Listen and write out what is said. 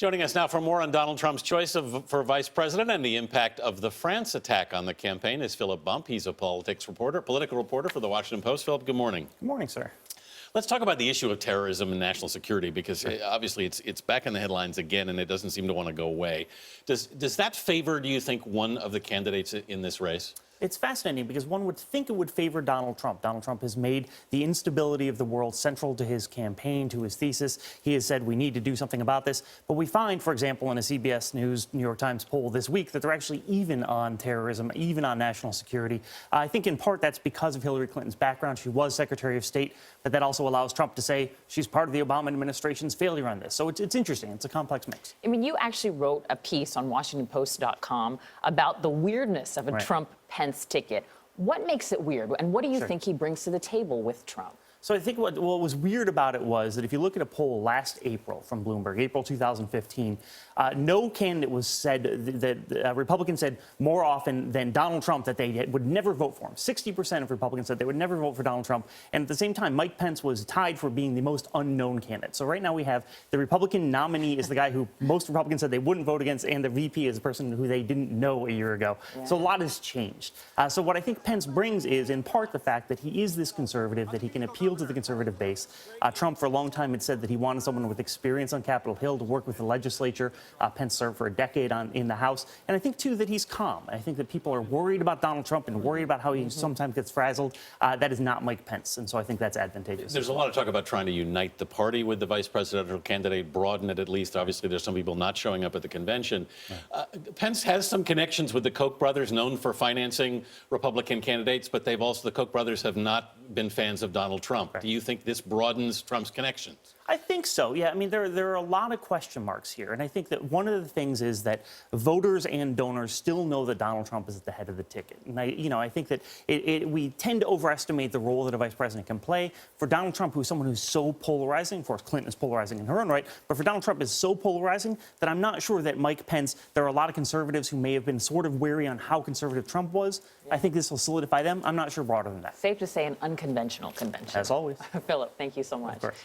Joining us now for more on Donald Trump's choice for vice president and the impact of the France attack on the campaign is Philip Bump. He's a political reporter for the Washington Post. Philip, good morning. Good morning, sir. Let's talk about the issue of terrorism and national security, because obviously it's back in the headlines again, and it doesn't seem to want to go away. Does that favor, do you think, one of the candidates in this race? It's fascinating because one would think it would favor Donald Trump. Donald Trump has made the instability of the world central to his campaign, to his thesis. He has said we need to do something about this. But we find, for example, in a CBS News, New York Times poll this week that they're actually even on terrorism, even on national security. I think in part that's because of Hillary Clinton's background. She was Secretary of State, but that also allows Trump to say she's part of the Obama administration's failure on this. So it's interesting. It's a complex mix. I mean, you actually wrote a piece on WashingtonPost.com about the weirdness of a Trump-Pence ticket. What makes it weird, and what do you think he brings to the table with Trump? So I think what was weird about it was that if you look at a poll last April from Bloomberg, April 2015, no candidate was said that Republicans said more often than Donald Trump that they would never vote for him. 60% of Republicans said they would never vote for Donald Trump. And at the same time, Mike Pence was tied for being the most unknown candidate. So right now we have the Republican nominee is the guy who most Republicans said they wouldn't vote against, and the VP is the person who they didn't know a year ago. Yeah. So a lot has changed. So what I think Pence brings is, in part, the fact that he is this conservative, that he can appeal to the conservative base. Trump, for a long time, had said that he wanted someone with experience on Capitol Hill to work with the legislature. Pence served for a decade in the House. And I think, too, that he's calm. I think that people are worried about Donald Trump and worried about how he sometimes gets frazzled. That is not Mike Pence, and so I think that's advantageous. There's a lot of talk about trying to unite the party with the vice presidential candidate, broaden it at least. Obviously, there's some people not showing up at the convention. Pence has some connections with the Koch brothers, known for financing Republican candidates, but the Koch brothers have not been fans of Donald Trump. Do you think this broadens Trump's connections? I think so, yeah. I mean, there are a lot of question marks here. And I think that one of the things is that voters and donors still know that Donald Trump is at the head of the ticket. And I think that we tend to overestimate the role that a vice president can play. For Donald Trump, who's someone who's so polarizing, of course, Clinton is polarizing in her own right, but for Donald Trump is so polarizing that I'm not sure that Mike Pence, there are a lot of conservatives who may have been sort of wary on how conservative Trump was. I think this will solidify them. I'm not sure broader than that. Safe to say an unconventional convention. As always. Philip, thank you so much. Of course.